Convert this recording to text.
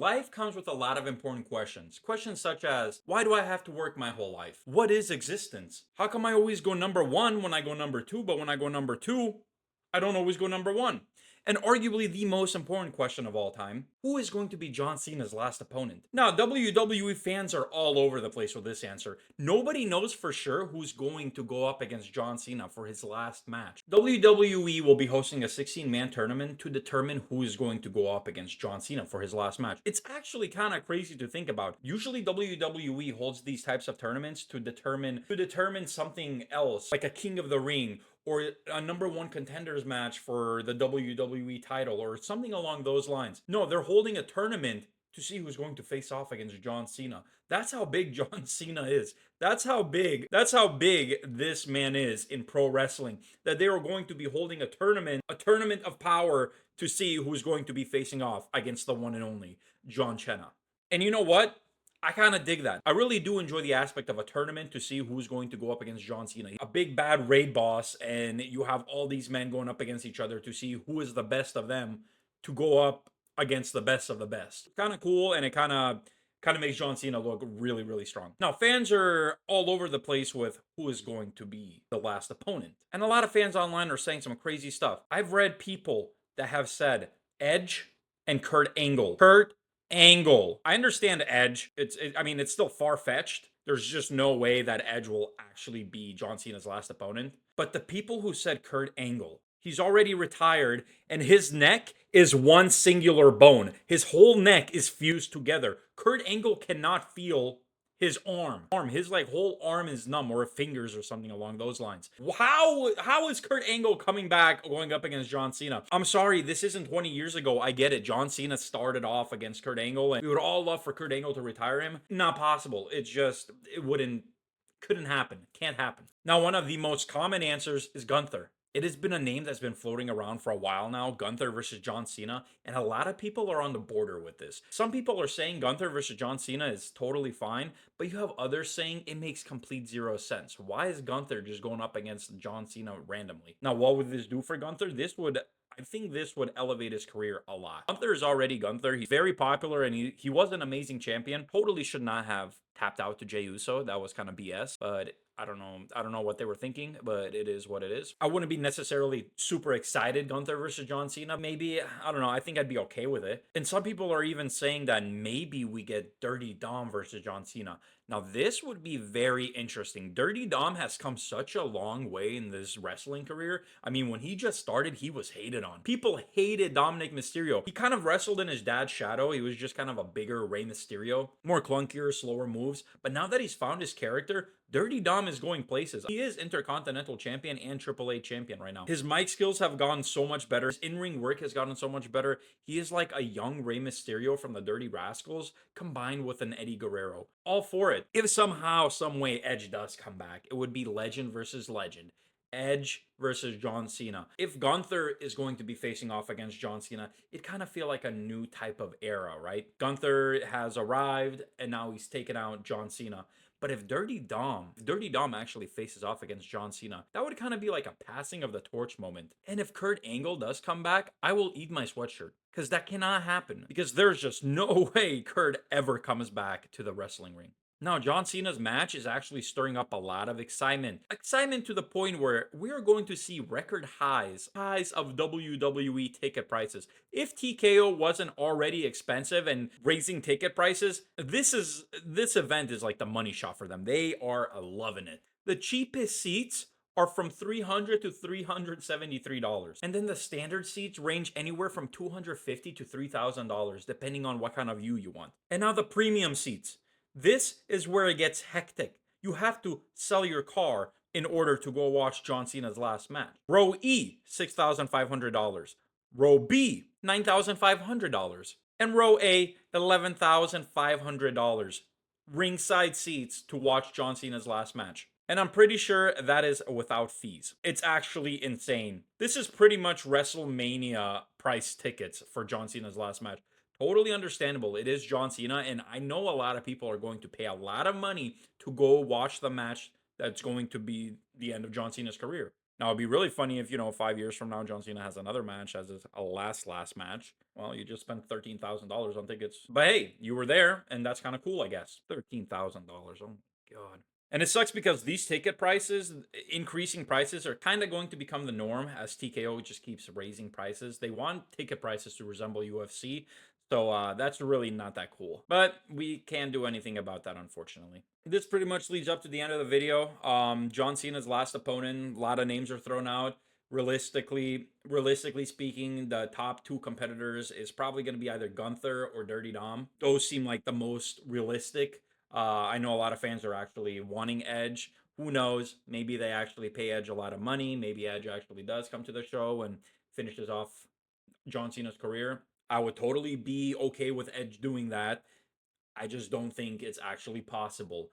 life comes with a lot of important questions. Questions such as, why do I have to work my whole life? What is existence? How come I always go number one when I go number two, but when I go number two, I don't always go number one? And arguably the most important question of all time, who is going to be John Cena's last opponent? Now, WWE fans are all over the place with this answer. Nobody knows for sure who's going to go up against John Cena for his last match. WWE will be hosting a 16-man tournament to determine who is going to go up against John Cena for his last match. It's actually kind of crazy to think about. Usually WWE holds these types of tournaments to determine something else, like a King of the Ring or a number one contenders match for the WWE title or something along those lines. No, they're holding a tournament to see who's going to face off against John Cena. That's how big John Cena is. That's how big this man is in pro wrestling. That they are going to be holding a tournament of power to see who's going to be facing off against the one and only John Cena. And you know what? I kind of dig that. I really do enjoy the aspect of a tournament to see who's going to go up against John Cena. A big bad raid boss, and you have all these men going up against each other to see who is the best of them to go up against the best of the best. Kind of cool, and it kind of makes John Cena look really, really strong. Now, fans are all over the place with who is going to be the last opponent. And a lot of fans online are saying some crazy stuff. I've read people that have said Edge and Kurt Angle. Kurt Angle. I understand Edge. I mean, it's still far-fetched. There's just no way that Edge will actually be John Cena's last opponent. But the people who said Kurt Angle, he's already retired, and his neck is one singular bone. His whole neck is fused together. Kurt Angle cannot feel his arm. His like whole arm is numb, or fingers or something along those lines. How is Kurt Angle coming back going up against John Cena? I'm sorry, this isn't 20 years ago. I get it. John Cena started off against Kurt Angle, and we would all love for Kurt Angle to retire him. Not possible. Couldn't happen. Can't happen. Now, one of the most common answers is Gunther. It has been a name that's been floating around for a while now, Gunther versus John Cena, and a lot of people are on the border with this. Some people are saying Gunther versus John Cena is totally fine, but you have others saying it makes complete zero sense. Why is Gunther just going up against John Cena randomly? Now, what would this do for Gunther? I think this would elevate his career a lot. Gunther is already Gunther. He's very popular, and he was an amazing champion. Totally should not have tapped out to Jey Uso. That was kind of BS, but I don't know. I don't know what they were thinking, but it is what it is. I wouldn't be necessarily super excited Gunther versus John Cena. Maybe, I don't know. I think I'd be okay with it. And some people are even saying that maybe we get Dirty Dom versus John Cena. Now, this would be very interesting. Dirty Dom has come such a long way in this wrestling career. I mean, when he just started, he was hated on. People hated Dominic Mysterio. He kind of wrestled in his dad's shadow. He was just kind of a bigger Rey Mysterio, more clunkier, slower moves. But now that he's found his character, Dirty Dom is going places. He is Intercontinental Champion and AAA Champion right now. His mic skills have gotten so much better. His in-ring work has gotten so much better. He is like a young Rey Mysterio from the Dirty Rascals combined with an Eddie Guerrero. All for it. If somehow, some way Edge does come back, it would be legend versus legend. Edge versus John Cena. If Gunther is going to be facing off against John Cena, it kind of feel like a new type of era, right? Gunther has arrived and now he's taken out John Cena. But if Dirty Dom actually faces off against John Cena, that would kind of be like a passing of the torch moment. And if Kurt Angle does come back, I will eat my sweatshirt. Because that cannot happen. Because there's just no way Kurt ever comes back to the wrestling ring. Now, John Cena's match is actually stirring up a lot of excitement. Excitement to the point where we are going to see record highs of WWE ticket prices. If TKO wasn't already expensive and raising ticket prices, this event is like the money shot for them. They are loving it. The cheapest seats are from $300 to $373. And then the standard seats range anywhere from $250 to $3,000, depending on what kind of view you want. And now the premium seats. This is where it gets hectic. You have to sell your car in order to go watch John Cena's last match. Row E, $6,500. Row B, $9,500. And row A, $11,500. Ringside seats to watch John Cena's last match. And I'm pretty sure that is without fees. It's actually insane. This is pretty much WrestleMania price tickets for John Cena's last match. Totally understandable. It is John Cena, and I know a lot of people are going to pay a lot of money to go watch the match that's going to be the end of John Cena's career. Now, it'd be really funny if, 5 years from now, John Cena has another match as his last match. Well, you just spent $13,000 on tickets. But hey, you were there, and that's kind of cool, I guess. $13,000. Oh my God. And it sucks because these ticket prices, increasing prices, are kind of going to become the norm as TKO just keeps raising prices. They want ticket prices to resemble UFC. So that's really not that cool. But we can't do anything about that, unfortunately. This pretty much leads up to the end of the video. John Cena's last opponent, a lot of names are thrown out. Realistically speaking, the top two competitors is probably going to be either Gunther or Dirty Dom. Those seem like the most realistic. I know a lot of fans are actually wanting Edge. Who knows? Maybe they actually pay Edge a lot of money. Maybe Edge actually does come to the show and finishes off John Cena's career. I would totally be okay with Edge doing that. I just don't think it's actually possible.